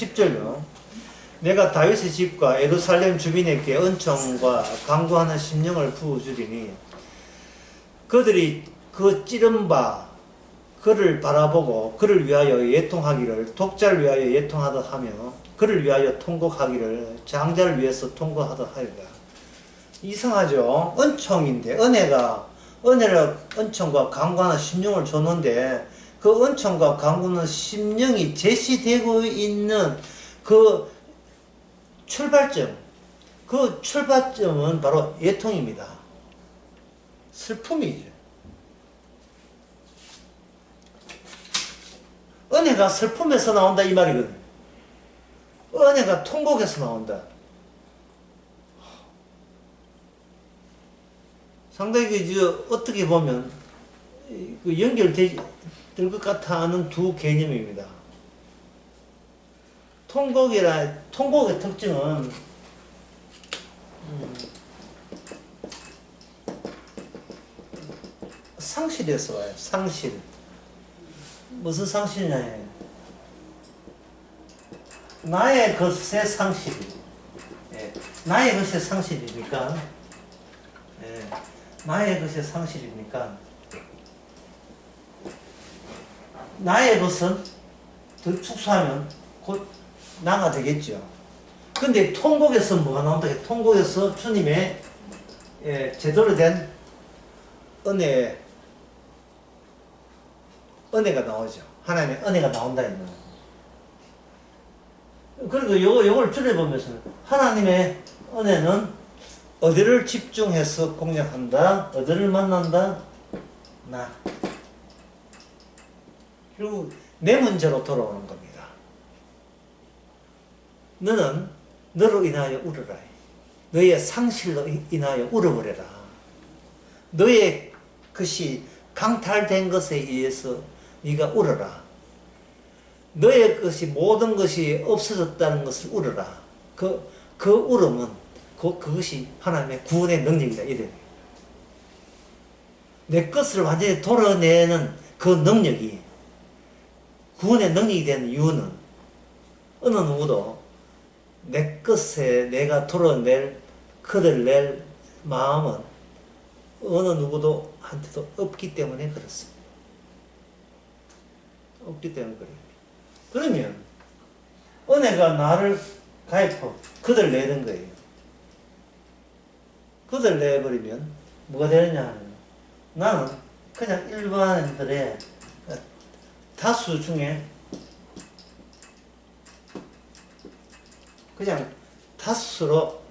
10절요. 내가 다윗의 집과 예루살렘 주민에게 은총과 강구하는 심령을 부어주리니 그들이 그 찌른 바 그를 바라보고 그를 위하여 예통하기를 독자를 위하여 예통하듯 하며 그를 위하여 통곡하기를 장자를 위해서 통곡하듯 하리라. 이상하죠? 은총인데 은혜를 은총과 강구하는 심령을 줬는데 그 은총과 강구하는 심령이 제시되고 있는 그 출발점은 바로 예통입니다. 슬픔이죠. 은혜가 슬픔에서 나온다 이 말이거든. 은혜가 통곡에서 나온다. 상당히 어떻게 보면 연결될 것 같아 하는 두 개념입니다. 통곡의 특징은 상실에서 와요. 상실. 무슨 상실이냐? 나의 것의 상실. 예. 나의 것의 상실이니까. 예. 나의 것의 상실이니까. 나의 것은 더 축소하면 곧 나가 되겠죠. 근데 통곡에서 뭐가 나온다? 통곡에서 주님의 제대로 된 은혜가 나오죠. 하나님의 은혜가 나온다. 그리고 요걸 줄여보면서 하나님의 은혜는 어디를 집중해서 공략한다? 어디를 만난다? 나. 결국 내 문제로 돌아오는 겁니다. 너는 너로 인하여 울어라. 너의 상실로 인하여 울어버려라. 너의 것이 강탈된 것에 의해서 네가 울어라. 너의 것이 모든 것이 없어졌다는 것을 울어라. 그 울음은 그것이 하나님의 구원의 능력이다. 이래. 내 것을 완전히 돌아내는 그 능력이 구원의 능력이 되는 이유는 어느 누구도 내 것에 내가 낼 마음은 어느 누구도 한테도 없기 때문에 그렇습니다. 없기 때문에 그래요. 그러면 은혜가 나를 가입하고 그들 내는 거예요. 그들 내버리면 뭐가 되느냐 하면 나는 그냥 일반인들의 다수 중에 그냥 다수로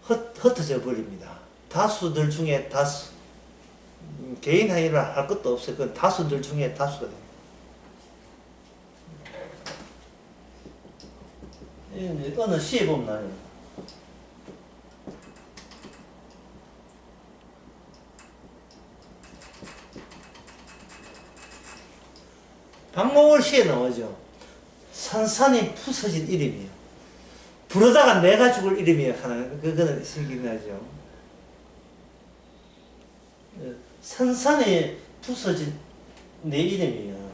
흩어져 버립니다. 다수들 중에 다수. 개인 행위를 할 것도 없어요. 그건 다수들 중에 다수가 돼요. 어느 시에 보면 나요. 박목월 시에 나오죠. 산산이 부서진 이름이에요. 부르다가 내가 죽을 이름이 하나, 그거는 생각나죠. 산산이 부서진 내 이름이에요.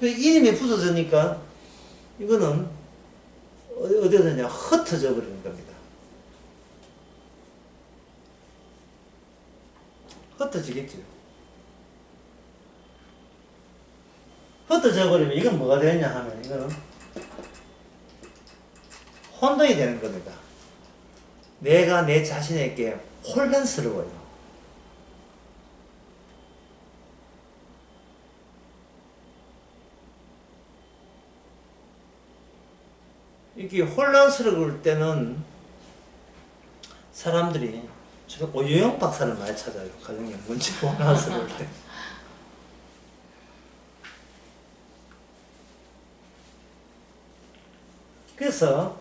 그 이름이 부서지니까 이거는 어디에 되냐? 흩어져 버리는 겁니다. 흩어지겠죠. 흩어져 버리면 이건 뭐가 되냐 하면 이거는 혼돈이 되는 겁니다. 내가 내 자신에게 혼란스러워요. 이렇게 혼란스러울 때는 사람들이 주로 오유영 박사를 많이 찾아요. 가정에 문제 혼란스러울 때. 그래서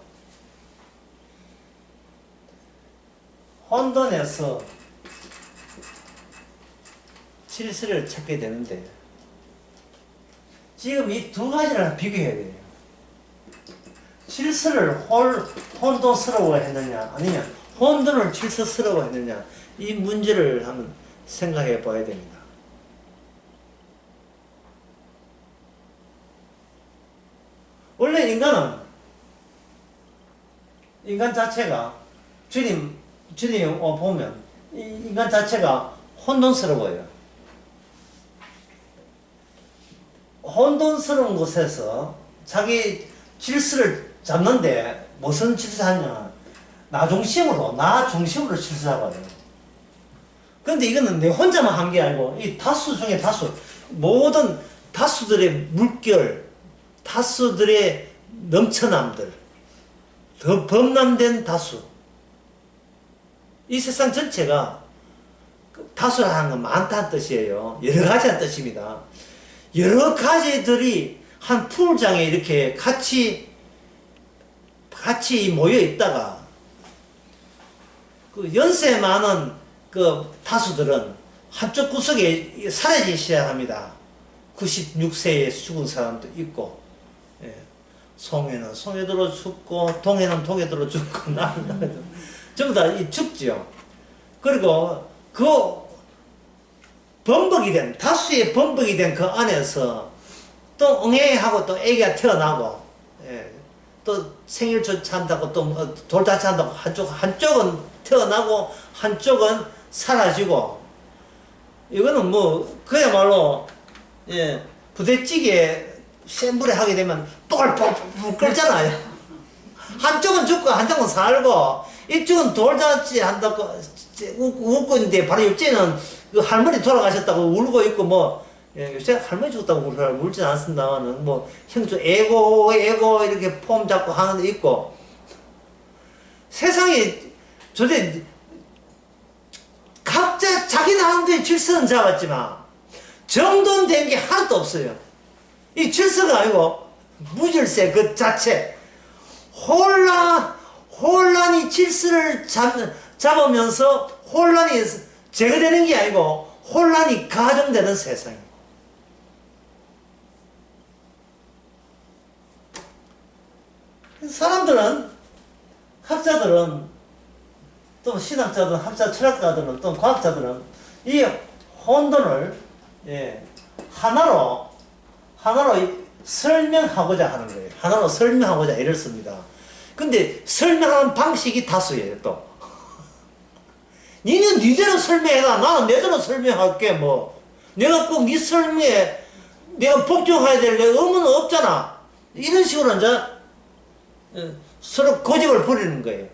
혼돈에서 질서를 찾게 되는데 지금 이 두 가지를 비교해야 돼요. 질서를 혼돈스러워 했느냐 아니면 혼돈을 질서스러워 했느냐 이 문제를 한번 생각해 봐야 됩니다. 원래 인간 자체가 주님 보면 인간 자체가 혼돈스러워요. 혼돈스러운 곳에서 자기 질서를 잡는데 무슨 질서하냐? 나 중심으로 질서 잡아요. 근데 이거는 내 혼자만 한 게 아니고 이 다수 중에 다수, 모든 다수들의 물결, 다수들의 넘쳐남들, 더 범람된 다수, 이 세상 전체가 다수라는 건 많다는 뜻이에요. 여러 가지라는 뜻입니다. 여러 가지들이 한 풀장에 이렇게 같이 모여 있다가 그 연세 많은 그 다수들은 한쪽 구석에 사라지기 시작합니다. 96세에 죽은 사람도 있고, 예. 송해는 송해도로 죽고, 동해는 동해도로 죽고, 나는 전부 다 죽지요. 그리고 그 다수의 범벅이 된 그 안에서 또 응애하고 또 애기가 태어나고, 예. 또 생일 잔다고 또 돌잔치 한다고 한쪽은 태어나고 한쪽은 사라지고, 이거는 뭐 그야말로 예, 부대찌개 센 불에 하게 되면 똘똘 끓잖아요. 한쪽은 죽고 한쪽은 살고, 이쪽은 돌잔치 한다고 웃고 있는데 바로 옆째는 그 할머니 돌아가셨다고 울고 있고, 뭐 예, 요새 할머니 죽었다고 울진 않습니다만은 뭐 형주 애고 이렇게 폼 잡고 하는 데 있고, 세상에 도대체 각자 자기 나름대로 질서는 잡았지만 정돈된 게 하나도 없어요. 이 질서가 아니고 무질서 그 자체, 혼란이 질서를 잡으면서 혼란이 제거되는 게 아니고 혼란이 가정되는 세상이에요. 사람들은, 학자들은, 또 신학자들은, 학자 철학가들은, 또 과학자들은 이 혼돈을 예, 하나로 설명하고자 하는 거예요. 하나로 설명하고자 애를 씁니다. 근데 설명하는 방식이 다수예요, 또. 니는 니대로 설명해라. 나는 내대로 설명할게, 뭐. 내가 꼭 니 설명에 내가 복종해야 될 내 의무는 없잖아. 이런 식으로 이제 서로 고집을 부리는 거예요.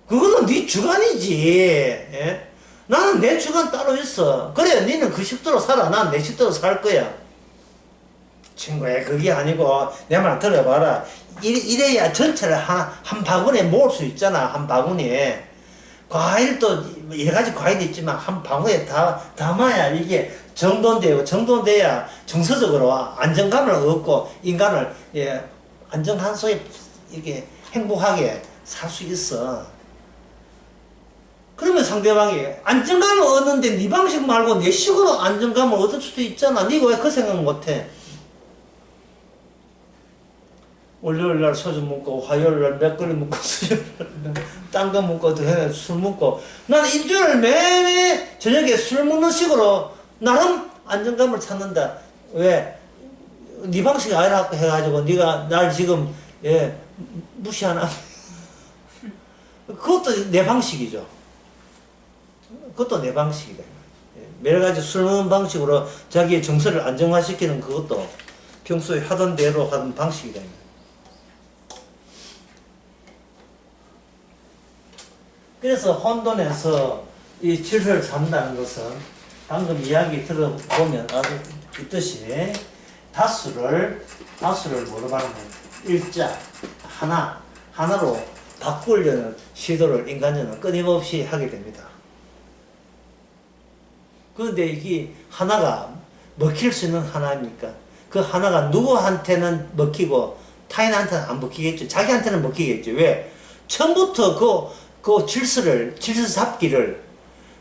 그거는 네 주관이지. 예? 나는 내 주관 따로 있어. 그래, 니는 그 식대로 살아. 난 내 식대로 살 거야. 친구야, 그게 아니고 내 말 들어봐라. 이래야 전체를 한 바구니에 모을 수 있잖아. 한 바구니에. 과일도 여러 가지 과일이 있지만 한 바구니에 담아야 이게 정돈돼야 정서적으로 안정감을 얻고 인간을 예, 안정한 속에 이렇게 행복하게 살 수 있어. 그러면 상대방이 안정감을 얻는데 네 방식 말고 내 식으로 안정감을 얻을 수도 있잖아. 네가 왜 그 생각 못해? 월요일날 소주 먹고 화요일날 맥거리 먹고 수요일날 딴 거 먹고 술 먹고, 나는 일주일 매일 저녁에 술 먹는 식으로 나름 안정감을 찾는다. 왜? 네 방식이 아니라고 해가지고 네가 날 지금 예, 무시하나? 그것도 내 방식이죠. 그것도 내 방식이다. 여러 가지 술 먹는 방식으로 자기의 정서를 안정화시키는 그것도 평소에 하던 대로 하던 방식이다. 그래서 혼돈에서 이 질서를 잡는다는 것은 방금 이야기 들어보면 있듯이 다수를 뭐로 말하면 일자, 하나로 바꾸려는 시도를 인간은 끊임없이 하게 됩니다. 그런데 이게 하나가 먹힐 수 있는 하나입니까? 그 하나가 누구한테는 먹히고 타인한테는 안 먹히겠죠. 자기한테는 먹히겠죠. 왜? 처음부터 그 질서 잡기를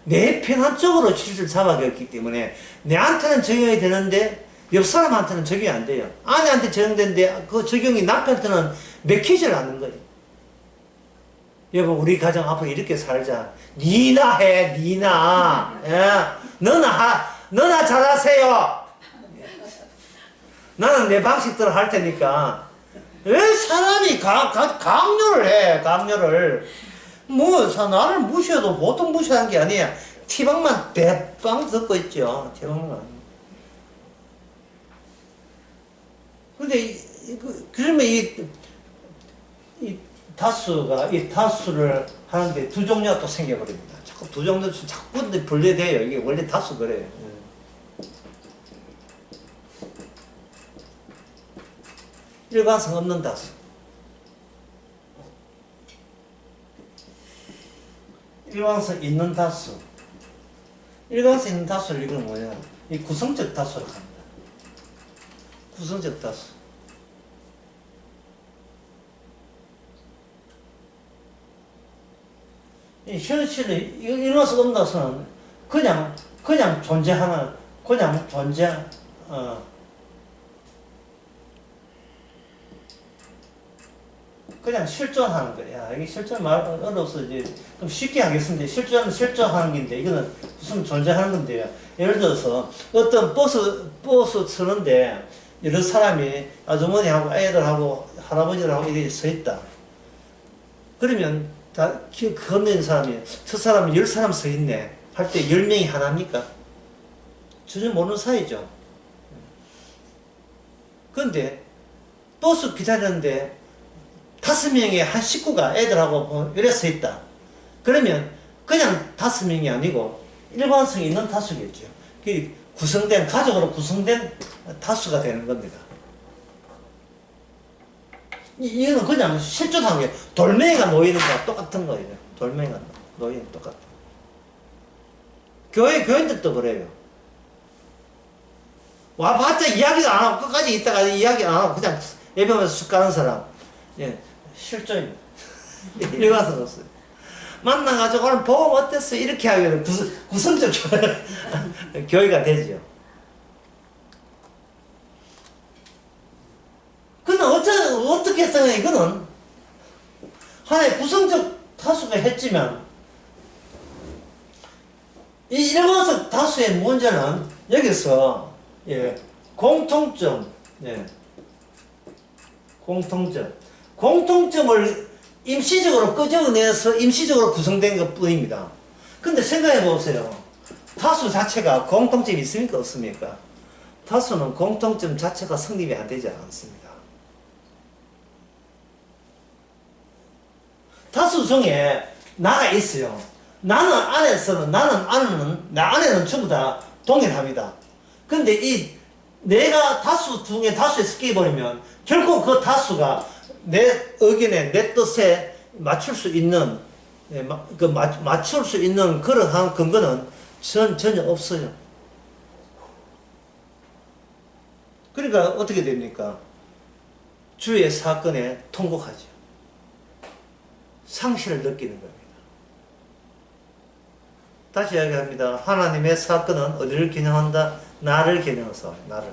내 편한쪽으로 질서를 잡아겼기 때문에 내한테는 적용이 되는데 옆 사람한테는 적용이 안 돼요. 아내한테 적용되는데 그 적용이 남편한테는 먹히질 않는 거예요. 여보, 우리 가정 앞으로 이렇게 살자. 니나 해, 니나. 예? 너나 잘하세요. 나는 내 방식대로 할 테니까. 왜 사람이 강요를 해, 강요를. 뭐, 나를 무시해도 보통 무시하는 게 아니야. 티방만 대빵 듣고 있죠. 티방만. 근데, 그러면 이 다수를 하는데 두 종류가 또 생겨버립니다. 자꾸 두 종류, 자꾸 분리돼요. 이게 원래 다수 그래요. 일관성 없는 다수. 일관성 있는 다수. 일관성 있는 다수를 이건 뭐냐? 이 구성적 다수로 합니다. 구성적 다수. 이 현실에 일관성 없는 다수는 그냥 존재하는, 그냥 그냥 실존하는 거야. 이게 실존 말 어려워서 이제 좀 쉽게 하겠습니다. 실존하는 건데, 이거는 무슨 존재하는 건데요. 예를 들어서 어떤 버스 서는데 여러 사람이 아주머니하고 애들하고 할아버지하고 이렇게 서 있다. 그러면 다 건너는 사람이 저 사람이 10사람 서 있네 할 때 10명이 하나입니까? 전혀 모르는 사이죠. 그런데 버스 기다리는데 5명의 한 식구가 애들하고 이래 서 있다. 그러면 그냥 5명이 아니고 일관성이 있는 다수겠죠. 가족으로 구성된 다수가 되는 겁니다. 이거는 그냥 실존한 게 돌멩이가 놓이는 거랑 똑같은 거예요. 돌멩이가 놓이는 거 똑같아. 교인들도 그래요. 와봤자 이야기도 안 하고 끝까지 있다가 이야기 안 하고 그냥 예배하면서 쑥 가는 사람. 예, 실존입니다. 일관성 없어요. 만나가지고 오늘 복음 어땠어? 이렇게 하면 구성적 교회가 되죠. 근데 어떻게 했어요? 이거는 하나의 구성적 다수가 했지만 이 일관성 다수의 문제는 여기서 공통점, 공통점을 임시적으로 끄집어내서 임시적으로 구성된 것 뿐입니다. 근데 생각해 보세요. 다수 자체가 공통점이 있습니까? 없습니까? 다수는 공통점 자체가 성립이 안 되지 않습니다. 다수 중에 나가 있어요. 내 안에는 전부 다 동일합니다. 근데 내가 다수 중에 다수에 섞여버리면 결국 그 다수가 내 의견에, 내 뜻에 맞출 수 있는, 맞출 수 있는 그러한 근거는 전혀 없어요. 그러니까 어떻게 됩니까? 주의 사건에 통곡하죠. 상실을 느끼는 겁니다. 다시 이야기합니다. 하나님의 사건은 어디를 겨냥한다? 나를 겨냥해서, 나를.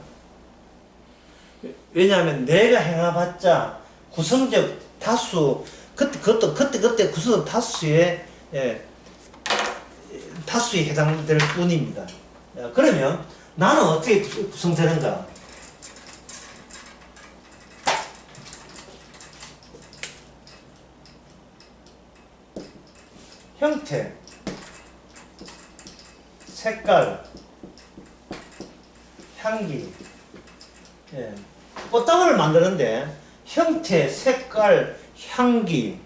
왜냐하면 내가 행해봤자 구성적 다수, 그때 구성적 다수에 해당될 뿐입니다. 그러면 나는 어떻게 구성되는가? 형태, 색깔, 향기. 꽃다발을 만드는데 형태, 색깔, 향기,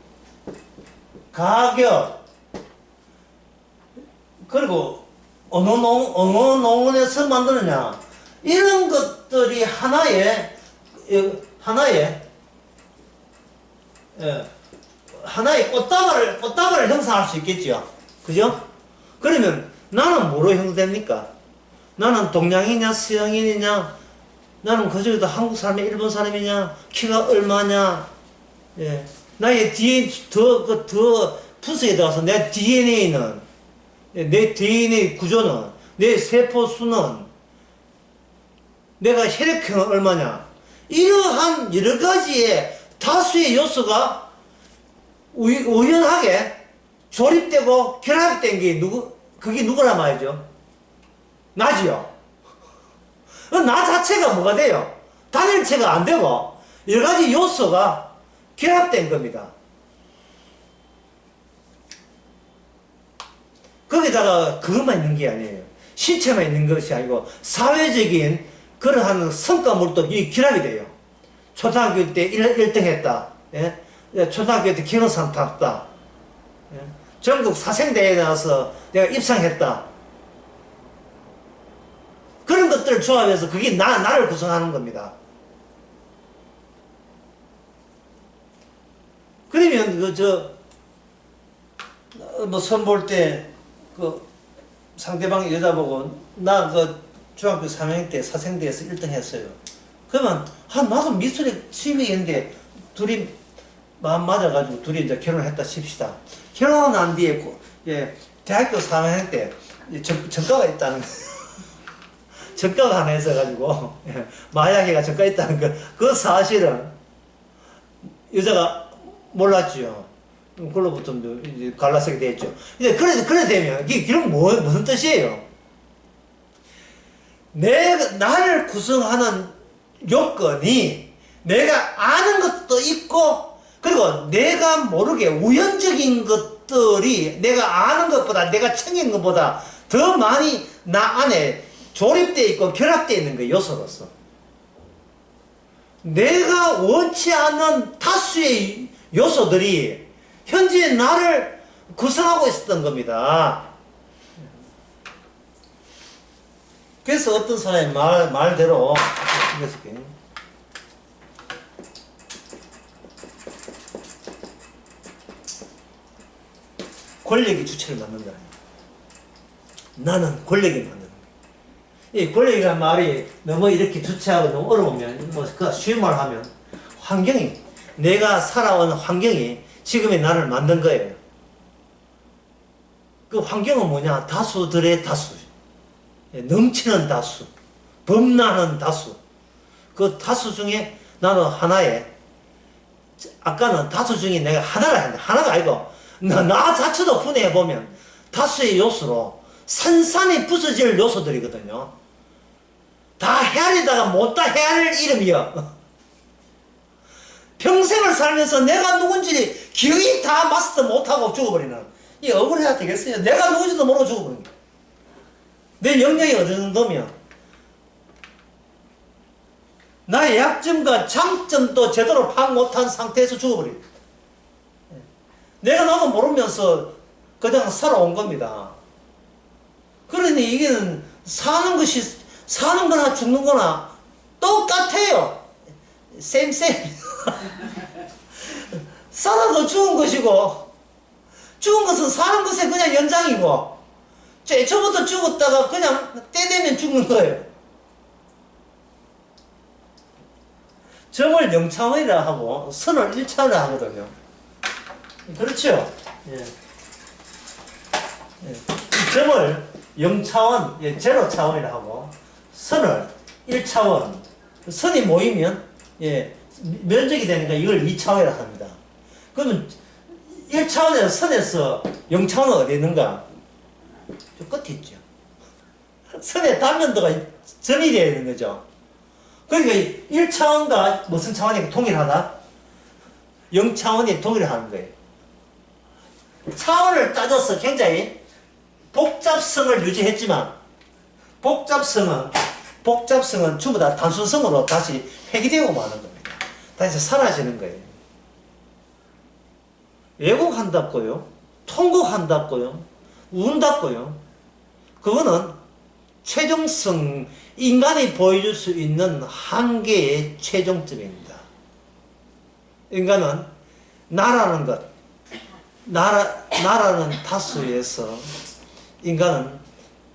가격, 그리고 어느 농원에서 만드느냐, 이런 것들이 하나의 꽃다발을 형성할 수 있겠죠. 그죠? 그러면 나는 뭐로 형성됩니까? 나는 동양이냐, 서양인이냐, 나는 그중에도 한국 사람이냐, 일본 사람이냐, 키가 얼마냐, 나의 DNA, 더 분석에 들어가서 내 DNA는, 내 DNA 구조는, 내 세포 수는, 내가 혈액형은 얼마냐, 이러한 여러 가지의 다수의 요소가 우연하게 조립되고 결합된 게 그게 누구라 말이죠? 나지요. 나 자체가 뭐가 돼요? 단일체가 안 되고 여러 가지 요소가 결합된 겁니다. 거기다가 그것만 있는 게 아니에요. 신체만 있는 것이 아니고 사회적인 그러한 성과물도 이 결합이 돼요. 초등학교 때 1등 했다. 예? 초등학교 때 기능상 탔다. 예? 전국 사생대회에 나와서 내가 입상했다. 그런 것들을 조합해서 그게 나를 구성하는 겁니다. 그러면 뭐 선볼 때 상대방 여자 보고 나 중학교 3학년 때 사생대에서 1등 했어요. 그러면 나도 미술에 취미했는데 둘이 마음 맞아가지고 둘이 이제 결혼했다 칩시다. 결혼하고 난 뒤에 대학교 3학년 때 전과가 있다는 거. 전과가 하나 있어가지고 마약회가 전과 있다는 거. 그 사실은 여자가 몰랐죠. 그걸로부터 이제 갈라서게 됐죠. 이제 그래 되면 이게 무슨 뜻이에요? 나를 구성하는 요건이 내가 아는 것도 있고, 그리고 내가 모르게 우연적인 것들이 내가 아는 것보다, 내가 챙긴 것보다 더 많이 나 안에 조립되어 있고 결합되어 있는 거예요, 요소로서. 내가 원치 않는 다수의 요소들이 현재 나를 구성하고 있었던 겁니다. 그래서 어떤 사람의 말대로 권력이 주체를 만든다. 나는 권력이 만드는 거야. 이 권력이라는 말이 너무 이렇게 주체하고 너무 어려우면, 쉬운 말 하면, 내가 살아온 환경이 지금의 나를 만든 거예요. 그 환경은 뭐냐? 다수들의 다수. 넘치는 다수. 범람한 다수. 그 다수 중에 나는 하나에, 아까는 다수 중에 내가 하나라 했는데, 하나가 아니고, 나 자체도 분해해보면 다수의 요소로 산산이 부서질 요소들이거든요. 다 헤아리다가 못다 헤아릴 이름이요. 평생을 살면서 내가 누군지 기어이 다 마스터 못하고 죽어버리는, 이 억울해야 되겠어요. 내가 누군지도 모르고 죽어버리는 거예요. 내 역량이 어느 정도면 나의 약점과 장점도 제대로 파악 못한 상태에서 죽어버려요. 내가 나도 모르면서 그냥 살아온 겁니다. 그러니 이게는 사는 거나 죽는 거나 똑같아요. 쌤. 살아도 죽은 것이고, 죽은 것은 사는 것의 그냥 연장이고, 애초부터 죽었다가 그냥 때 되면 죽는 거예요. 점을 0차원이라 하고 선을 1차원이라 하거든요. 그렇죠? 예. 점을 0차원, 0차원이라 하고 선을 1차원, 선이 모이면 면적이 되니까 이걸 2차원이라 합니다. 그러면 1차원의 선에서 0차원은 어디 있는가? 저 끝에 있죠. 선의 단면도가 점이 되어 있는 거죠. 그러니까 1차원과 무슨 차원이 동일하다? 0차원이 동일하는 거예요. 차원을 따져서 굉장히 복잡성을 유지했지만, 복잡성은 전부 다 단순성으로 다시 폐기되고 마는 겁니다. 다시 사라지는 거예요. 왜곡한다고요? 통곡한다고요? 운다고요? 그거는 최종성, 인간이 보여줄 수 있는 한계의 최종점입니다. 인간은 나라는 것, 나라는 다수에서 인간은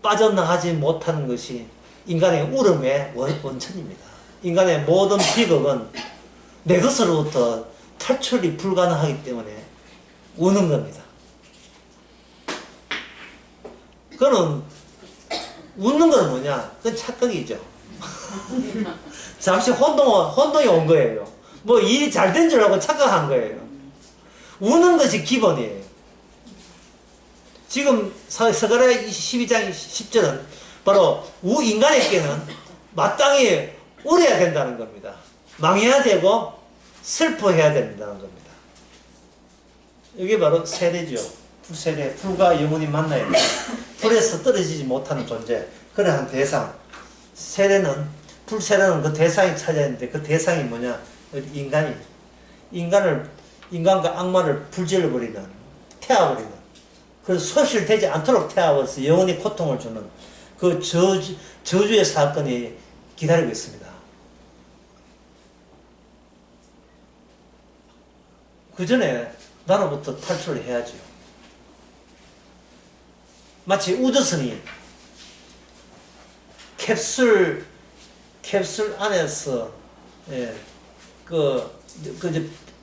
빠져나가지 못하는 것이 인간의 울음의 원천입니다. 인간의 모든 비극은 내 것으로부터 탈출이 불가능하기 때문에 우는 겁니다. 그거는 웃는 건 뭐냐? 그건 착각이죠. 잠시 혼동이 온 거예요. 뭐 일이 잘 된 줄 알고 착각한 거예요. 우는 것이 기본이에요. 지금 서가랴 12장 10절은 바로 인간에게는 마땅히 울어야 된다는 겁니다. 망해야 되고 슬퍼해야 된다는 겁니다. 이게 바로 세대죠. 풀세대. 풀과 영혼이 만나야 돼요. 풀에서 떨어지지 못하는 존재. 그러한 대상. 세대는, 풀세대는 그 대상이 찾아야 하는데 그 대상이 뭐냐? 인간이. 인간과 악마를 불질러버리는, 태워버리는. 그래서 소실되지 않도록 태워버려서 영원히 고통을 주는 그 저주의 사건이 기다리고 있습니다. 그 전에 나로부터 탈출을 해야죠. 마치 우주선이 캡슐 안에서, 예,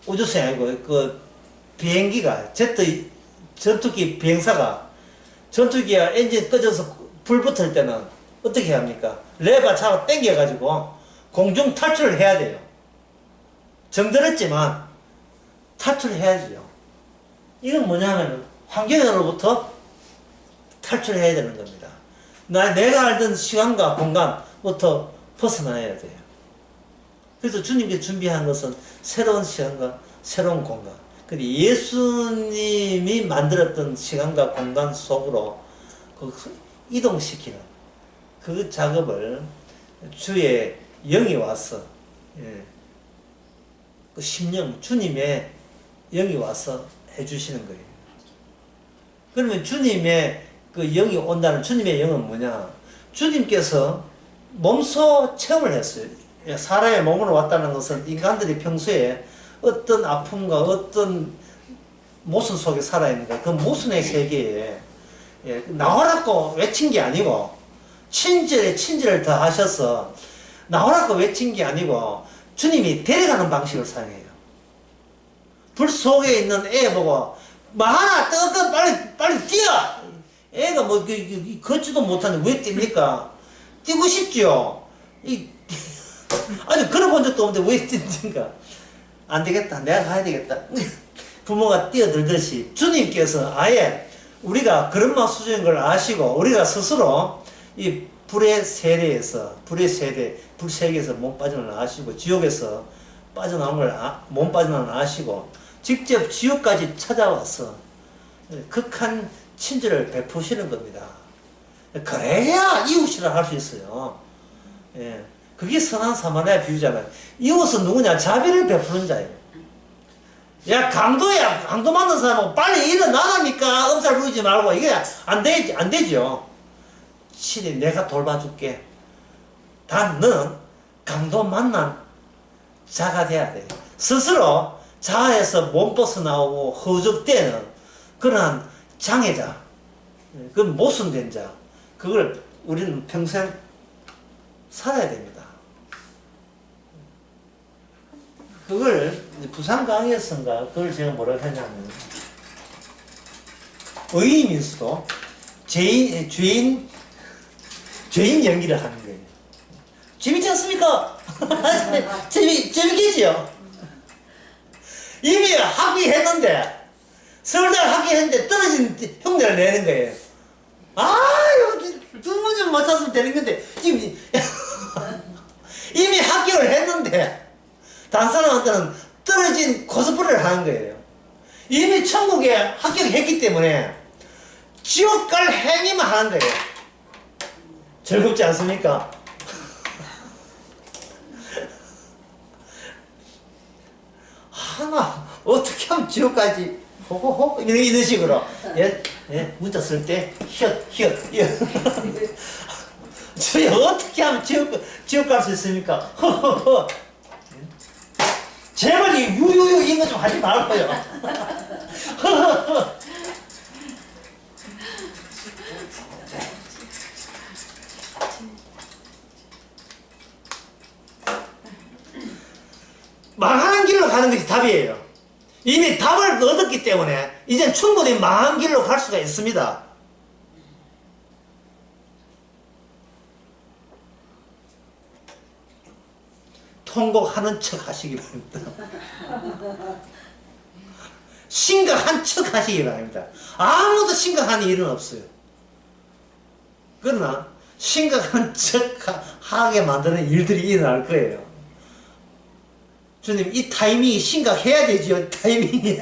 우주선이 아니고, 비행기가, 전투기 비행사가, 전투기가 엔진 꺼져서 불 붙을 때는 어떻게 합니까? 레버 잡아 당겨가지고 공중 탈출을 해야 돼요. 정들었지만 탈출을 해야죠. 이건 뭐냐면 환경으로부터 탈출해야 되는 겁니다. 내가 알던 시간과 공간부터 벗어나야 돼요. 그래서 주님께 준비한 것은 새로운 시간과 새로운 공간. 근데 예수님이 만들었던 시간과 공간 속으로 이동시키는 그 작업을 주의 영이 와서, 예, 그 심령, 주님의 영이 와서 해주시는 거예요. 그러면 주님의 그 영이 온다는 주님의 영은 뭐냐? 주님께서 몸소 체험을 했어요. 사람의 몸으로 왔다는 것은 인간들이 평소에 어떤 아픔과 어떤 모순 속에 살아있는가, 그 모순의 세계에, 예, 나오라고 외친 게 아니고 친절에 친절을 더 하셔서 나오라고 외친 게 아니고 주님이 데려가는 방식을 사용해요. 불 속에 있는 애 보고 하나 뜨거 빨리 뛰어. 애가 뭐 걷지도 못하는데 왜 뜁니까? 뛰고 싶죠. 아니 걸어본 적도 없는데 왜 뛰는가? 안 되겠다. 내가 가야 되겠다. 부모가 뛰어들듯이 주님께서 아예 우리가 그런 맛 수준인 걸 아시고 우리가 스스로 이 불의 세대에서 불세계에서 몸 빠져나온 걸 아시고 지옥에서 빠져나온 걸 몸 빠져나온 걸 아시고 직접 지옥까지 찾아와서 극한 친절을 베푸시는 겁니다. 그래야 이웃이라 할 수 있어요. 예. 그게 선한 사마리아 비유잖아요. 이웃은 누구냐? 자비를 베푸는 자예요. 야, 강도야. 강도 만난 사람하고 빨리 일어나라니까. 엄살 부리지 말고. 이게 안 되죠. 친히 내가 돌봐줄게. 단, 너는 강도 만난 자가 돼야 돼. 스스로 자아에서 몸 벗어나오고 허우적대는 그러한 장애자. 그건 모순된 자. 그걸 우리는 평생 살아야 됩니다. 그걸 부산 강의에서인가 그걸 제가 뭐라고 했냐면 의인민수도 죄인 연기를 하는 거예요. 재밌지 않습니까? 재밌겠지요? 이미 합의했는데 서울대 합의했는데 떨어진 흉내를 내는 거예요. 아유 두 문제 맞췄으면 되는 건데 지금 이미 합격을 했는데 다른 사람한테는 떨어진 코스프레를 하는 거예요. 이미 천국에 합격했기 때문에 지옥 갈 행위만 하는 거예요. 즐겁지 않습니까? 하나 어떻게 하면 지옥까지 호호호 이런 식으로 예, 문자 쓸 때 히읗 저희 어떻게 하면 지옥 갈 수 있습니까? 허허허 제발 이 유유유 이거 좀 하지 말고요. 망하는 길로 가는 것이 답이에요. 이미 답을 얻었기 때문에 이제 충분히 망한 길로 갈 수가 있습니다. 통곡하는 척 하시기 바랍니다. 심각한 척 하시기 바랍니다. 아무도 심각한 일은 없어요. 그러나 심각한 척하게 만드는 일들이 일어날 거예요. 주님, 이 타이밍이 심각해야 되지요, 타이밍이.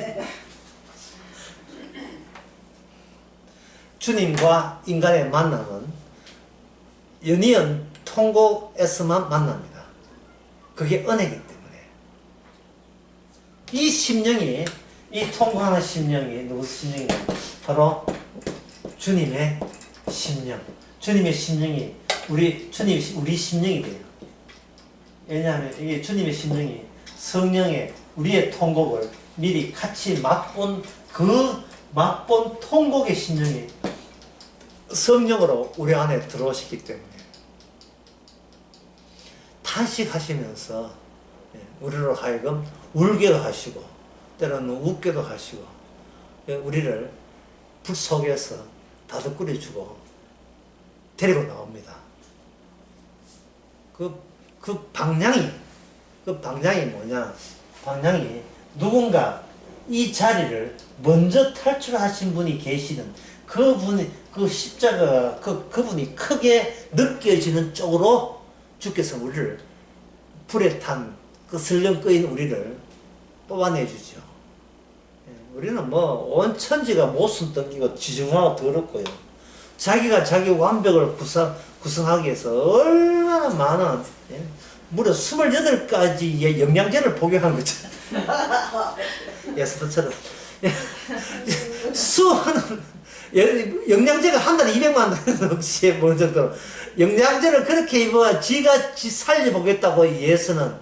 주님과 인간의 만남은 연이은 통곡에서만 만납니다. 그게 은혜이기 때문에. 이 심령이, 이 통곡하는 심령이 누구 심령이냐? 바로 주님의 심령. 주님의 심령이 우리 심령이 돼요. 왜냐하면 이게 주님의 심령이 성령의 우리의 통곡을 미리 같이 맛본 통곡의 심령이 성령으로 우리 안에 들어오시기 때문에 탄식하시면서 우리로 하여금 울게도 하시고 때로는 웃게도 하시고 우리를 불 속에서 다독거려주고 데리고 나옵니다. 그 방향이 뭐냐? 방향이 누군가 이 자리를 먼저 탈출하신 분이 계시는 그분이, 그 십자가, 그분이 크게 느껴지는 쪽으로 주께서 우리를, 불에 탄 그 설령 끄인 우리를 뽑아내주죠. 우리는 뭐 온 천지가 못순 던기고 지중하고 더럽고요. 자기가 자기 완벽을 구성하기 위해서 얼마나 많은, 무려 28가지의 영양제를 복용한 거죠. 예수도처럼. 수많은 영양제가 한 달에 200만 원씩 먹을 정도로 영양제를 그렇게 입어 지가 살려보겠다고 예수는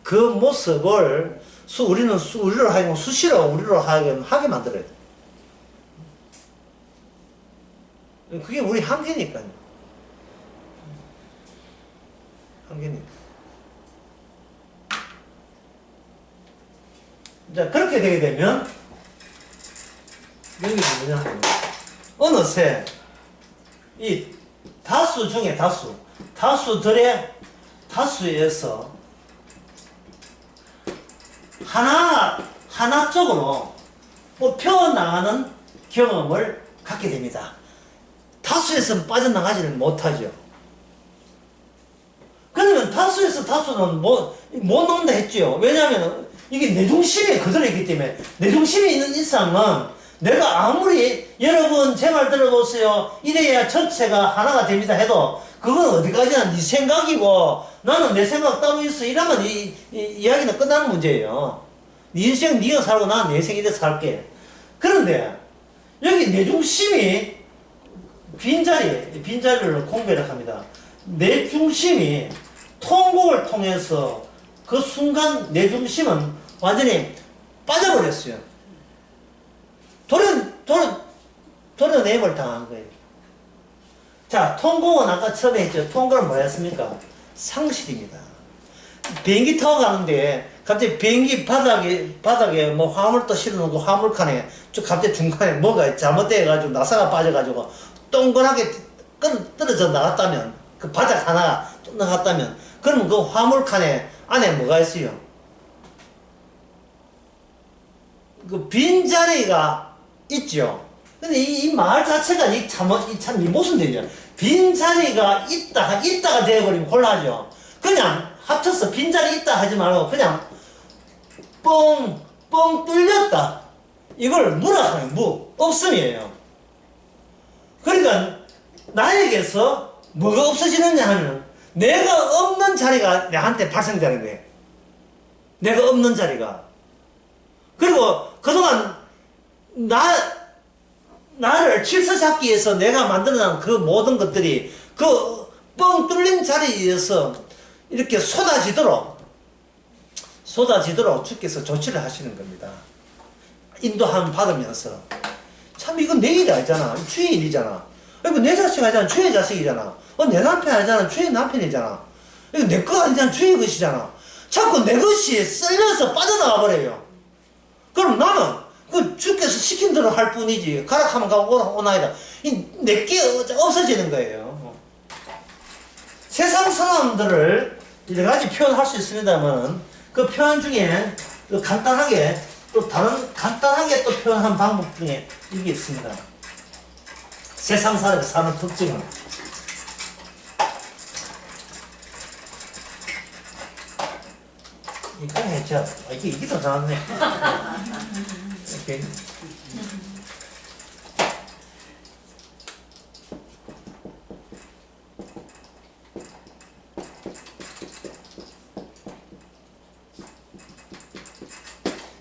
그 모습을 우리로 하여금 수시로 우리로 하여금 하게 만들어야 돼. 그게 우리 한계니까요. 한계니까. 자, 그렇게 되게 되면 여기 뭐냐? 어느새 이 다수 중에 다수에서 하나 쪽으로 펴나가는 경험을 갖게 됩니다. 다수에서는 빠져나가지를 못하죠. 그러면 다수는 못 나온다 했죠. 왜냐하면 이게 내 중심에 그대로 있기 때문에, 내 중심에 있는 이상은 내가 아무리 여러분 제 말 들어보세요, 이래야 전체가 하나가 됩니다 해도 그건 어디까지나 네 생각이고 나는 내 생각 따로 있어 이러면 이야기는 끝나는 문제예요. 네 인생 네가 살고 나는 내 인생 이대로 살게. 그런데 여기 내 중심이 빈자리를 공개를 합니다. 내 중심이 통곡을 통해서 그 순간 내 중심은 완전히 빠져버렸어요. 도려내임을 당한 거예요. 자, 통곡은 아까 처음에 했죠. 통곡은 뭐였습니까? 상실입니다. 비행기 타고 가는데 갑자기 비행기 바닥에 뭐 화물도 실어놓고 화물칸에 갑자기 중간에 뭐가 잘못돼가지고 나사가 빠져가지고 동그랗게 떨어져 나갔다면, 그 바닥 하나가 좀 나갔다면, 그러면 그 화물칸에 안에 뭐가 있어요? 그 빈자리가 있죠. 근데 이 말 자체가 참 모순되죠. 빈자리가 있다가 되어버리면 곤란하죠. 그냥 합쳐서 빈자리 있다 하지 말고 그냥 뻥 뚫렸다. 이걸 무라 하면 없음이에요. 그러니까 나에게서 뭐가 없어지느냐 하면 내가 없는 자리가 내한테 발생되는 거예요. 내가 없는 자리가. 그리고 그동안 나를 질서 잡기 위해서 내가 만들어낸 그 모든 것들이 그 뻥 뚫린 자리에서 이렇게 쏟아지도록 주께서 조치를 하시는 겁니다. 인도함 받으면서. 참 이건 내 일이 아니잖아. 주의 일이잖아. 이거 내 자식 아니잖아. 주의 자식이잖아. 내 남편 아니잖아. 주의 남편이잖아. 이거 내 거 아니잖아. 주의 것이잖아. 자꾸 내 것이 쓸려서 빠져나와 버려요. 그럼 나는 그 주께서 시킨 대로 할 뿐이지. 가락하면 가고 오나이다. 내게 없어지는 거예요. 세상 사람들을 여러 가지 표현할 수 있습니다만 그 표현 중에 또 간단하게 또 표현한 방법 중에 이게 있습니다. 세상 사람이 사는 특징은 자, 이게 더 잘하네. 이렇게.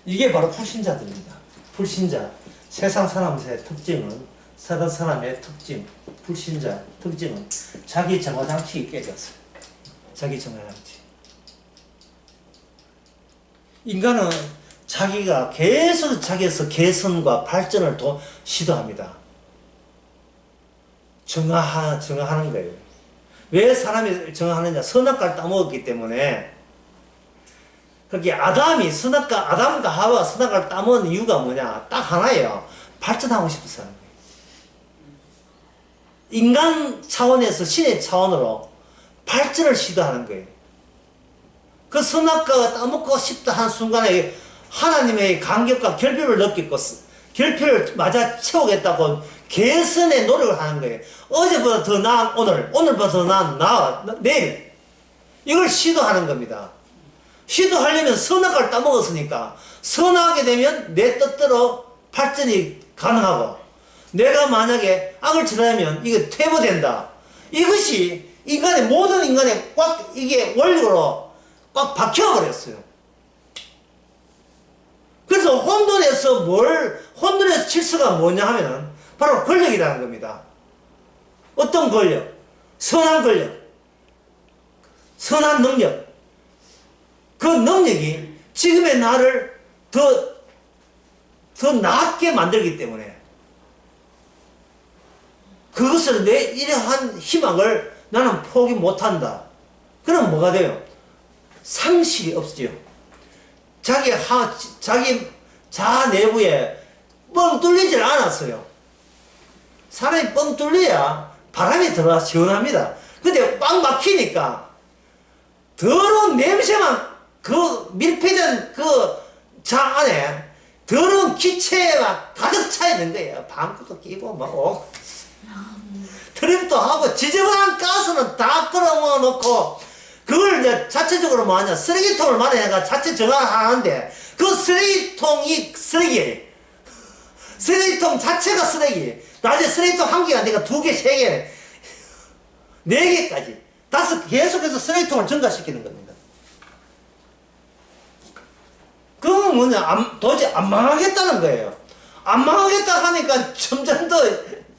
이게 바로 불신자들입니다. 불신자. 세상 사람의 특징은, 세상 사람의 특징, 불신자 특징은 자기 정화장치 깨졌어요. 자기 정화장치. 인간은 자기가 계속 자기에서 개선과 발전을 시도합니다. 정화하는 거예요. 왜 사람이 정화하느냐? 선악과를 따먹었기 때문에. 그렇게 아담과 하와가 선악과를 따먹은 이유가 뭐냐? 딱 하나예요. 발전하고 싶은 사람. 인간 차원에서 신의 차원으로 발전을 시도하는 거예요. 그 선악과가 따먹고 싶다 한 순간에 하나님의 간격과 결핍을 느끼고 결핍을 맞아 채우겠다고 개선의 노력을 하는 거예요. 어제보다 더 나은 오늘, 오늘보다 더 나은 내일. 이걸 시도하는 겁니다. 시도하려면 선악과를 따먹었으니까 선하게 되면 내 뜻대로 발전이 가능하고 내가 만약에 악을 처리하면 이게 퇴보된다. 이것이 모든 인간에 꽉 이게 원리로 꽉 박혀버렸어요. 그래서 혼돈에서 질서가 뭐냐 하면은 바로 권력이라는 겁니다. 어떤 권력? 선한 권력. 선한 능력. 그 능력이 지금의 나를 더 낫게 만들기 때문에 그것을 내 이러한 희망을 나는 포기 못한다. 그럼 뭐가 돼요? 상실이 없어져요. 자기 자아 내부에 뻥 뚫리질 않았어요. 사람이 뻥 뚫려야 바람이 들어와 시원합니다. 근데 꽉 막히니까 더러운 냄새만 그 밀폐된 그 자 안에 더러운 기체가 가득 차 있는 거예요. 방구도 끼고 막 트림도 하고 지저분한 가스는 다 끌어모아 놓고 그걸 이제 자체적으로 뭐하냐 쓰레기통을 마련해가 자체 정화하는데 그 쓰레기통이 쓰레기예요. 쓰레기통 자체가 쓰레기. 나중에 쓰레기통 한 개가 아니라 2개, 3개, 4개까지 5개 계속해서 쓰레기통을 증가시키는 겁니다. 그건 뭐냐 도저히 안 망하겠다는 거예요. 안 망하겠다 하니까 점점 더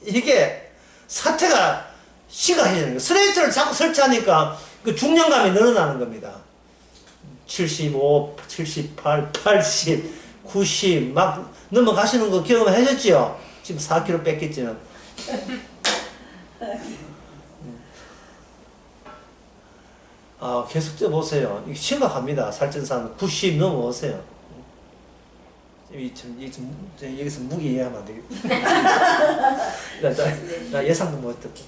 이게 사태가 심각해지는 거예요. 쓰레기통을 자꾸 설치하니까 그 중량감이 늘어나는 겁니다. 75, 78, 80, 90 막 넘어가시는 거 경험하셨죠? 지금 4kg 뺐겠지요. 계속 쪄보세요. 이게 심각합니다. 살찐 사람 90 넘어오세요. 여기서 무기 이해하면 안 되겠다. 나 예상도 못 듣고.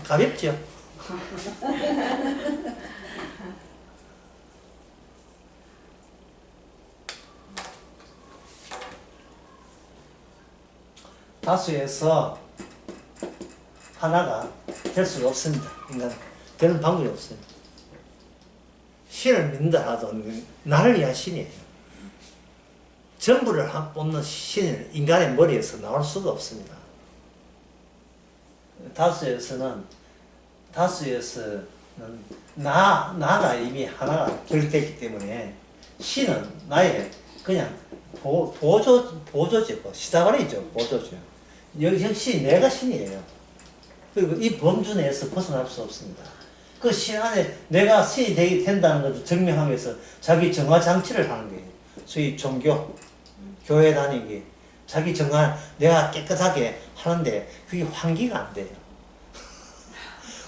가볍죠? 다수에서 하나가 될 수가 없습니다. 인간은. 되는 방법이 없어요. 신을 믿는다 하도 나를 위한 신이에요. 전부를 뽑는 신은 인간의 머리에서 나올 수가 없습니다. 다수에서는 나가 이미 하나가 결정됐기 때문에 신은 나의 그냥 보조죠. 시다발이죠. 보조죠. 역시 내가 신이에요. 그리고 이 범주 내에서 벗어날 수 없습니다. 그 신 안에 내가 신이 된다는 것을 증명하면서 자기 정화장치를 하는 거예요. 소위 종교, 교회 다니기, 자기 정화 내가 깨끗하게 하는데 그게 환기가 안 돼요.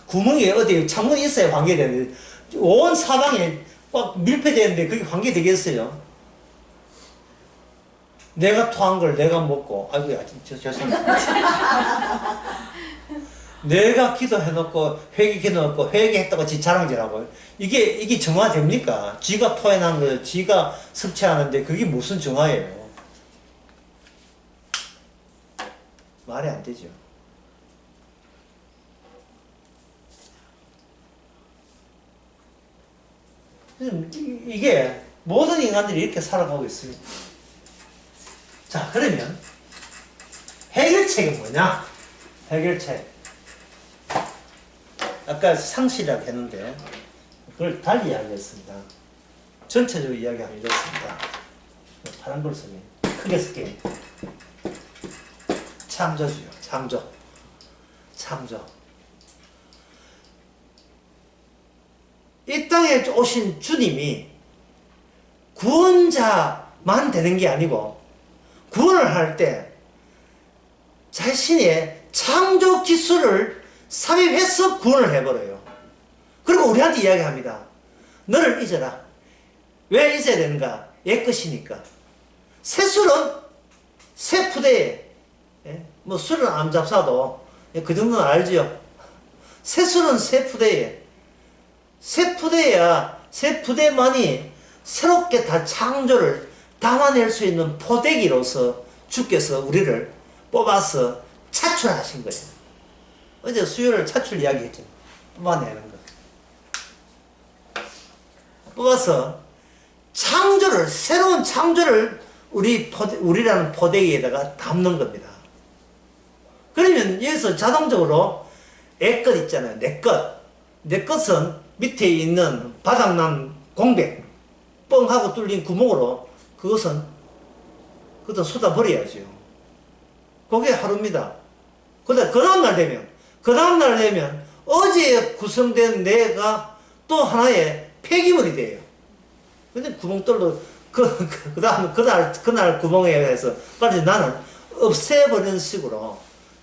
구멍이 어디 창문이 있어야 환기되는데 온 사방에 꽉 밀폐되는데 그게 환기되겠어요? 내가 토한 걸 내가 먹고 아이고야 죄송합니다. 내가 기도해놓고 회개해놓고 회개했다고 지 자랑질하고 이게 정화됩니까? 지가 토해난 거 지가 섭취하는데 그게 무슨 정화예요? 말이 안 되죠. 이게 모든 인간들이 이렇게 살아가고 있습니다. 자, 그러면 해결책이 뭐냐? 해결책. 아까 상실이라고 했는데 그걸 달리 이야기했습니다. 전체적으로 이야기하면 이렇습니다. 파란 글 쓰기 크게 쓸게요. 창조주요. 창조. 이 땅에 오신 주님이 구원자만 되는 게 아니고 구원을 할 때 자신의 창조 기술을 삽입해서 구원을 해버려요. 그리고 우리한테 이야기합니다. 너를 잊어라. 왜 잊어야 되는가? 옛 것이니까. 새술은 새 푸대에, 뭐 술은 안 잡사도 그 정도는 알죠. 새술은 새 푸대에, 새 푸대만이 새롭게 다 창조를 담아낼 수 있는 포대기로서 주께서 우리를 뽑아서 차출하신 거예요. 어제 수요일 차출 이야기 했죠. 뽑아내는 거. 뽑아서 창조를, 새로운 창조를 우리라는 포대기에다가 담는 겁니다. 그러면 여기서 자동적으로 내 것 있잖아요. 내 것. 내 것은 밑에 있는 바닥난 공백, 뻥하고 뚫린 구멍으로 그것은 쏟아버려야죠. 그게 하루입니다. 그 다음날 되면 어제 구성된 내가 또 하나의 폐기물이 돼요. 근데 구멍 뚫고 그날 구멍에 의해서 빨리 나는 없애버리는 식으로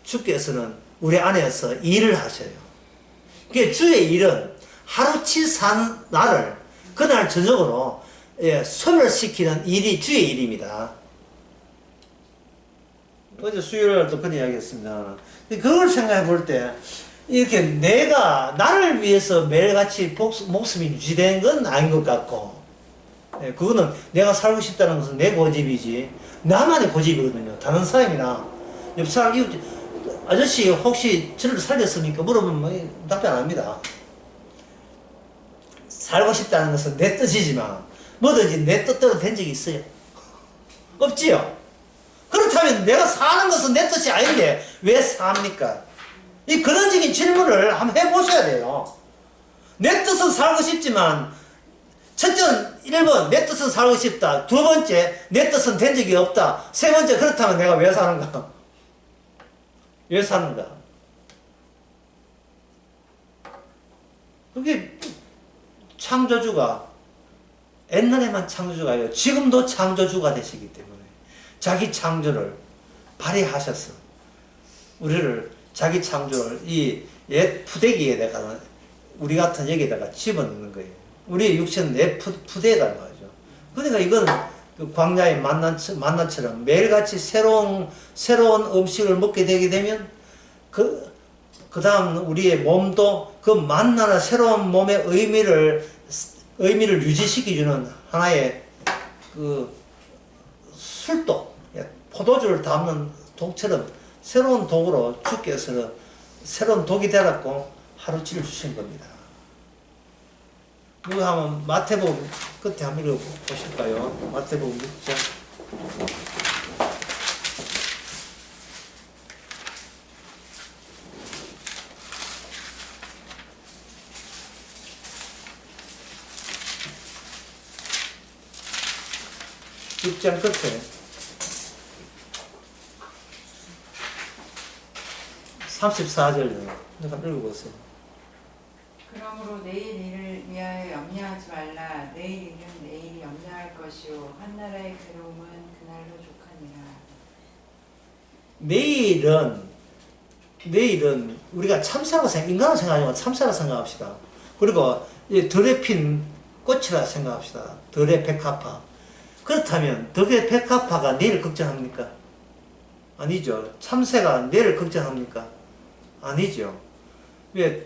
주께서는 우리 안에서 일을 하셔요. 그게 주의 일은 하루치 산 나를 그날 저녁으로 소멸시키는 일이 주의 일입니다. 어제 수요일날도 그런 이야기 했습니다. 그걸 생각해 볼 때, 이렇게 나를 위해서 매일같이 목숨이 유지되는 건 아닌 것 같고, 그거는 내가 살고 싶다는 것은 내 고집이지, 나만의 고집이거든요. 다른 사람이나, 옆 사람, 이웃, 아저씨 혹시 저를 살렸습니까? 물어보면 답변 안 합니다. 살고 싶다는 것은 내 뜻이지만, 뭐든지 내 뜻대로 된 적이 있어요? 없지요? 그렇다면 내가 사는 것은 내 뜻이 아닌데 왜 삽니까? 이 근원적인 질문을 한번 해보셔야 돼요. 내 뜻은 살고 싶지만 첫째는 1번 내 뜻은 살고 싶다. 두 번째 내 뜻은 된 적이 없다. 세 번째 그렇다면 내가 왜 사는가? 왜 사는가? 그게 창조주가 옛날에만 창조주가 아니라 지금도 창조주가 되시기 때문에 자기 창조를 발휘하셔서 우리를 자기 창조를 이 옛 푸대기에다가 우리 같은 여기에다가 집어넣는 거예요. 우리의 육체는 내 푸대다 말이죠. 그러니까 이건 그 광야의 만나처럼 매일같이 새로운 음식을 먹게 되게 되면 그 다음 우리의 몸도 그 만나는 새로운 몸의 의미를 유지시켜주는 하나의 그 술독, 포도주를 담는 독처럼 새로운 독으로 주께서 새로운 독이 되었고 하루치를 주신 겁니다. 이거 한번 마태복음 끝에 한번 읽어보실까요? 마태복음 6장. 6장 끝에 34절 한번 읽어보세요. 그러므로 내일 일을 위하여 염려하지 말라. 내일 일은 내일이 염려할 것이요 한 나라의 괴로움은 그날로 족하니라. 내일은 우리가 참사라고 인간을 생각하지 말고 참사라고 생각합시다. 그리고 덜에 핀 꽃이라 생각합시다. 덜의 백합화. 그렇다면 덜의 백합화가 내일 걱정합니까? 아니죠. 참새가 내일 걱정합니까? 아니죠. 왜?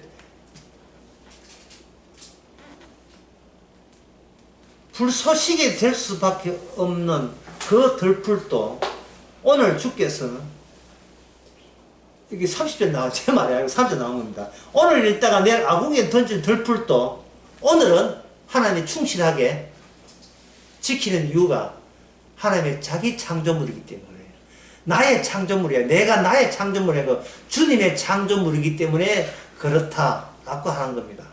불소식이 될 수밖에 없는 그 들풀도 오늘 주께서는 이게 30절 나와 제 말이야. 30절 나온 겁니다. 오늘 읽다가 내일 아궁이에 던진 들풀도 오늘은 하나님에 충실하게 지키는 이유가 하나님의 자기 창조물이기 때문에 나의 창조물이야. 내가 나의 창조물이고 주님의 창조물이기 때문에 그렇다라고 하는 겁니다.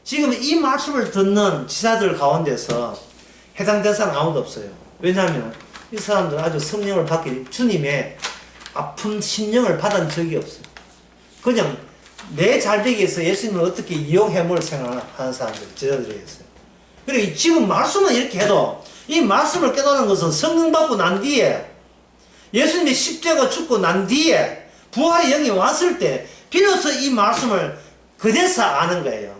지금 이 말씀을 듣는 지사들 가운데서 해당된 사람 아무도 없어요. 왜냐하면 이 사람들은 아주 성령을 받기 주님의 아픈 심령을 받은 적이 없어요. 그냥 내 잘되기 위해서 예수님을 어떻게 이용해볼 생각하는 사람들, 제자들이었어요. 그리고 지금 말씀은 이렇게 해도 이 말씀을 깨달은 것은 성령 받고 난 뒤에 예수님이 십자가 죽고 난 뒤에 부활의 영이 왔을 때 비로소 이 말씀을 그제서 아는 거예요.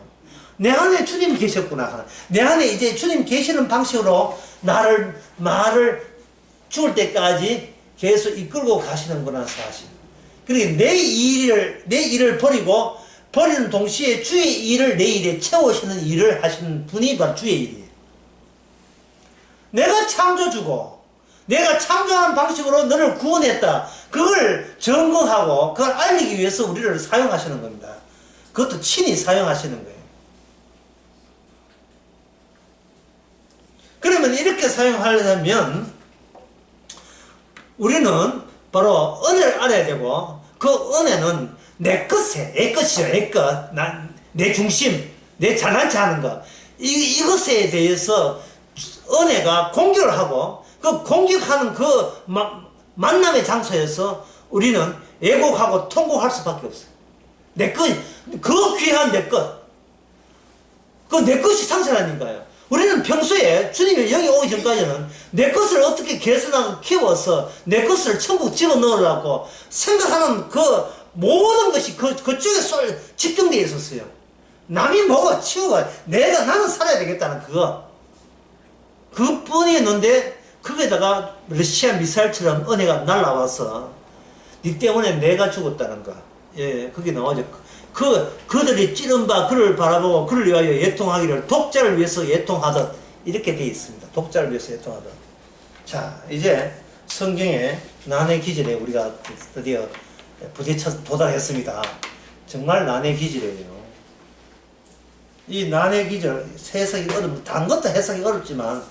내 안에 주님 계셨구나. 내 안에 이제 주님 계시는 방식으로 말을 죽을 때까지 계속 이끌고 가시는구나 사실. 그러니까 내 일을 버리는 동시에 주의 일을 내 일에 채우시는 일을 하시는 분이 바로 주의 일이에요. 내가 창조주고 내가 창조하는 방식으로 너를 구원했다. 그걸 증거하고 그걸 알리기 위해서 우리를 사용하시는 겁니다. 그것도 친히 사용하시는 거예요. 그러면 이렇게 사용하려면 우리는 바로 은혜를 알아야 되고 그 은혜는 내 것이죠. 내 것. 내 중심. 내 잘난 체 하는 것. 이것에 대해서 은혜가 공격을 하고 그 공격하는 그 만남의 장소에서 우리는 애곡하고 통곡할 수밖에 없어요. 내 것, 그 귀한 내 것. 그 내 것이 상실하니까요. 우리는 평소에 주님의 영이 오기 전까지는 내 것을 어떻게 개선하고 키워서 내 것을 천국 집어넣으려고 생각하는 그 모든 것이 그쪽에 집중되어 있었어요. 남이 뭐가 치우가 나는 살아야 되겠다는 그뿐이었는데 거기에다가 러시아 미사일처럼 은혜가 날라와서 니 때문에 내가 죽었다는 거. 예, 그게 나오죠. 그들이 찌른 바 그를 바라보고 그를 위하여 애통하기를 독자를 위해서 애통하듯 이렇게 되어 있습니다. 독자를 위해서 애통하듯. 자, 이제 성경의 난해 기절에 우리가 드디어 부딪혀 도달했습니다. 정말 난해 기절이에요. 이 난해 기절 해석이 단 것도 해석이 어렵지만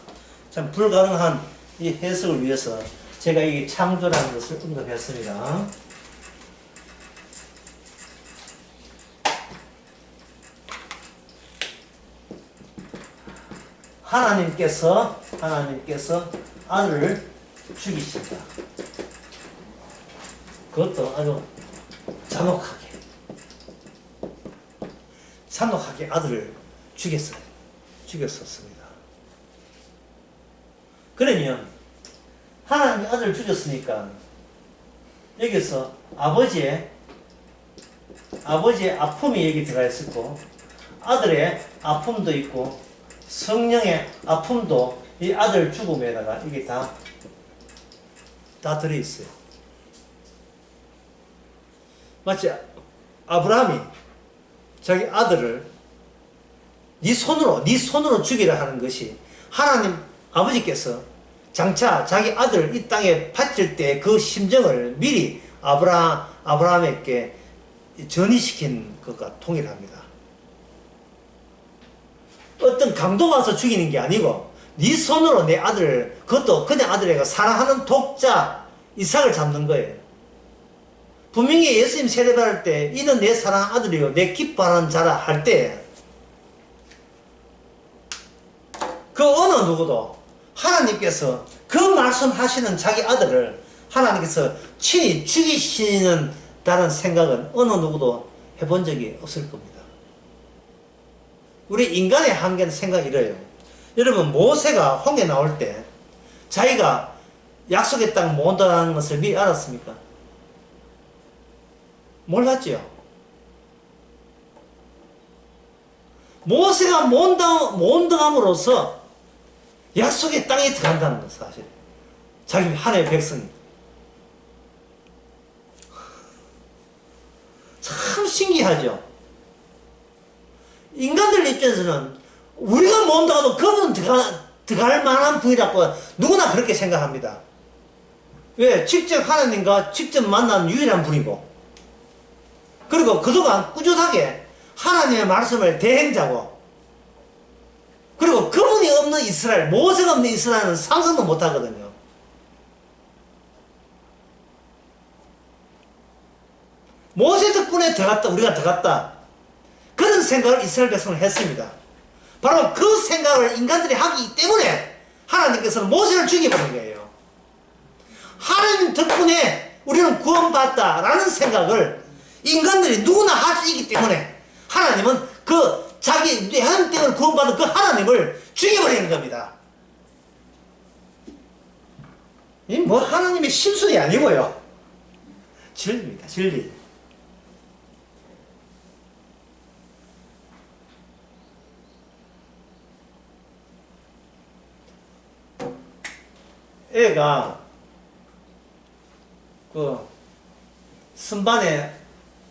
참 불가능한 이 해석을 위해서 제가 이 창조라는 것을 언급했습니다. 하나님께서 아들을 죽이신다. 그것도 아주 잔혹하게 아들을 죽였었습니다. 그러면 하나님이 아들을 죽였으니까 여기서 아버지의 아픔이 여기 들어가 있었고 아들의 아픔도 있고 성령의 아픔도 이 아들 죽음에다가 이게 다 들어있어요. 마치 아브라함이 자기 아들을 네 손으로 죽이라 하는 것이 하나님 아버지께서 장차 자기 아들을 이 땅에 바칠 때 그 심정을 미리 아브라함에게 전이시킨 것과 동일합니다. 어떤 강도가 와서 죽이는 게 아니고 네 손으로 내 아들, 그것도 그냥 아들애가 사랑하는 독자 이삭을 잡는 거예요. 분명히 예수님 세례받을 때 이는 내 사랑하는 아들이요 내 기뻐하는 자라 할 때 그 어느 누구도 하나님께서 그 말씀하시는 자기 아들을 하나님께서 친히 죽이시는다는 생각은 어느 누구도 해본 적이 없을 겁니다. 우리 인간의 한계는 생각이 이래요. 여러분 모세가 홍해 나올 때 자기가 약속의 땅 못 온다는 것을 미리 알았습니까? 몰랐죠. 모세가 몬당함으로써 약속의 땅에 들어간다는 것 사실. 자기 하나님의 백성이. 참 신기하죠. 인간들 입장에서는 우리가 몬당하도 그분은 들어갈 만한 분이라고 누구나 그렇게 생각합니다. 왜? 직접 하나님과 직접 만난 유일한 분이고 그리고 그동안 꾸준하게 하나님의 말씀을 대행자고, 그리고 그분이 없는 이스라엘, 모세가 없는 이스라엘은 상상도 못하거든요. 모세 덕분에 들어갔다, 우리가 들어갔다, 그런 생각을 이스라엘 백성은 했습니다. 바로 그 생각을 인간들이 하기 때문에 하나님께서는 모세를 죽여버린 거예요. 하나님 덕분에 우리는 구원받았다라는 생각을 인간들이 누구나 할 수 있기 때문에 하나님은 그 자기 하나님 때문에 구원받은 그 하나님을 죽여버리는 겁니다. 이 뭐 하나님의 심술이 아니고요, 진리입니다. 진리. 애가 그 선반에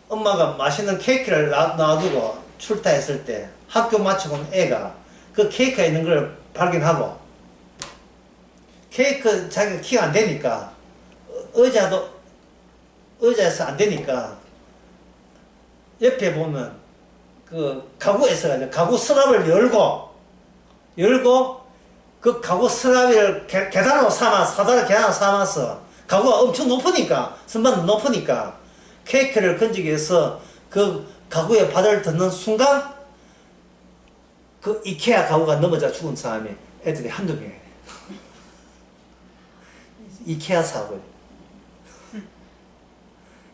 엄마가 맛있는 케이크를 놔두고 출타했을 때 학교 마치고 온 애가 그 케이크가 있는 걸 발견하고, 케이크 자기가 키가 안 되니까 의자에서 안 되니까 옆에 보면 그 가구에서 가구 서랍을 열고 그 가구 서랍을 계단으로 사다리 계단으로 삼아서, 가구가 엄청 높으니까, 선반은 높으니까 케이크를 건지기 위해서 그 가구에 바닥을 덮는 순간 그 이케아 가구가 넘어져 죽은 사람이 애들이 한두 명이에요. 이케아 사고요.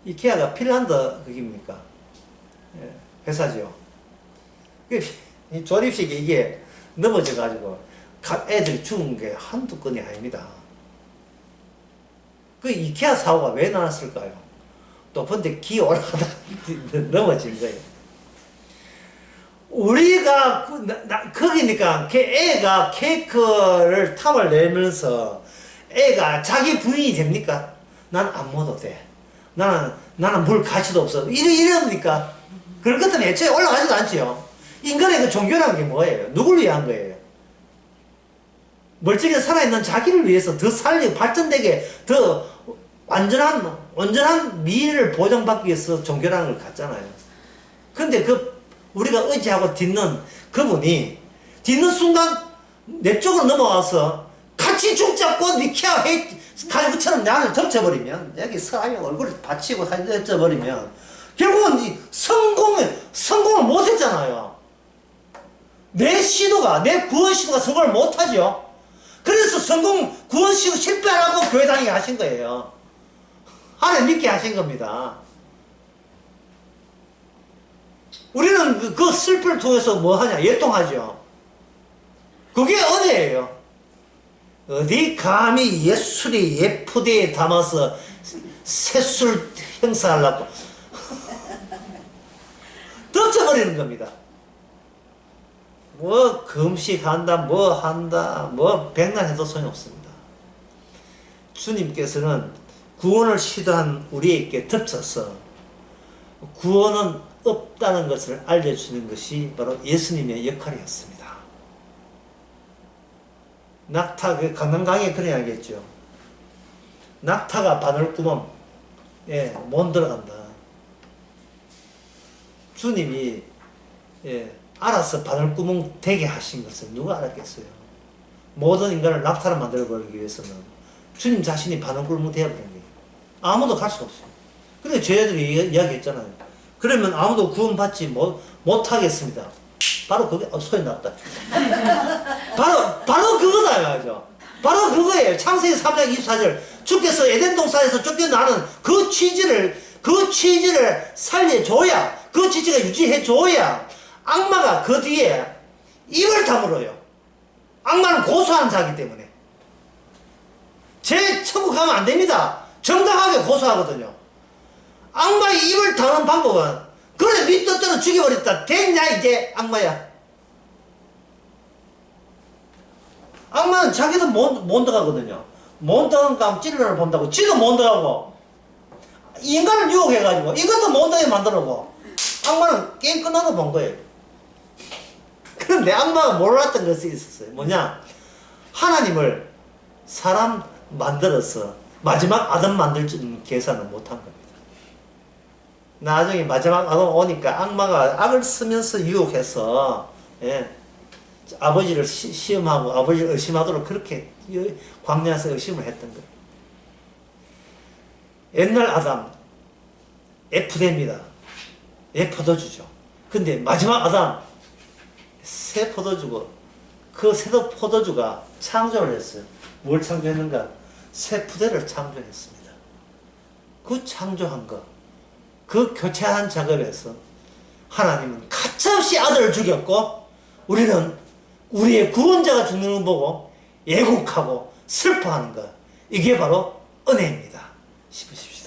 이케아가 핀란드 그깁니까? 예, 회사죠. 이 조립식이 이게 넘어져 가지고 애들이 죽은 게 한두 건이 아닙니다. 그 이케아 사고가 왜 나왔을까요? 높은데 기어 올라가다 넘어진 거예요. 우리가 거기니까 애가 케이크를 탐을 내면서 애가 자기 부인이 됩니까? 난 안 먹어도 돼. 나는 물 가치도 없어. 이럽니까? 그럴 것 때문에 애초에 올라가지도 않지요. 인간의 그 종교라는 게 뭐예요? 누굴 위한 거예요? 멀쩡히 살아있는 자기를 위해서 더 살리고 발전되게 더 완전한 미래를 보장받기 위해서 종교라는 걸 갖잖아요. 근데 우리가 의지하고 딛는 그분이 딛는 순간 내 쪽으로 넘어와서 같이 죽잡고 니케아 가지고처럼 나를 덮쳐버리면, 여기 서아의 얼굴을 받치고 사진 덮쳐버리면 결국은 성공을 못했잖아요. 내 구원 시도가 성공을 못하죠. 그래서 구원 시도 실패 안 하고 교회 다니게 하신 거예요. 하나님 믿게 하신 겁니다. 우리는 그 슬픔을 통해서 뭐 하냐? 예통하죠. 그게 은혜예요. 어디 감히 예술이 예쁘게 담아서 새술 행사하려고 던져버리는 겁니다. 뭐 금식한다, 뭐 한다, 뭐 백난해도 소용없습니다. 주님께서는 구원을 시도한 우리에게 덮쳐서 구원은 없다는 것을 알려주는 것이 바로 예수님의 역할이었습니다. 낙타, 강남강에 그래 야겠죠. 낙타가 바늘구멍, 못 들어간다. 주님이, 알아서 바늘구멍 되게 하신 것을 누가 알았겠어요? 모든 인간을 낙타로 만들어버리기 위해서는 주님 자신이 바늘구멍 되어버린 거예요. 아무도 갈 수가 없어요. 근데 저희들이 이야기했잖아요. 그러면 아무도 구원받지 못하겠습니다. 바로 그게, 소리 났다. 바로 그거다, 말이죠. 바로 그거예요. 창세기 3장 24절. 주께서 에덴 동산에서 쫓겨나는 그 취지를 살려줘야, 그 취지가 유지해줘야 악마가 그 뒤에 입을 다물어요. 악마는 고소한 자이기 때문에. 제 천국 가면 안 됩니다. 정당하게 고소하거든요. 악마의 입을 다루는 방법은, 그래 네 뜻대로 죽여버렸다. 됐냐 이제 악마야. 악마는 자기도 못 들어가거든요. 못 들어가면 찔러를 본다고 지도 못 들어가고, 인간을 유혹해가지고 이것도 못 들어가게 만들고, 악마는 게임 끝나고 본 거예요. 그런데 악마가 몰랐던 것이 있었어요. 뭐냐? 하나님을 사람 만들어서 마지막 아담 만들 줄 계산을 못한 겁니다. 나중에 마지막 아동 오니까 악마가 악을 쓰면서 유혹해서 예, 아버지를 시험하고 아버지를 의심하도록 그렇게 광야에서 의심을 했던 거예요. 옛날 아담 F대입니다. 포도주죠. 근데 마지막 아담 새 포도주고 그 새 포도주가 창조를 했어요. 뭘 창조했는가? 새 푸대를 창조했습니다. 그 창조한 것, 그 교체한 작업에서 하나님은 가차없이 아들을 죽였고 우리는 우리의 구원자가 죽는 걸 보고 애국하고 슬퍼하는 것, 이게 바로 은혜입니다. 싶으십시오.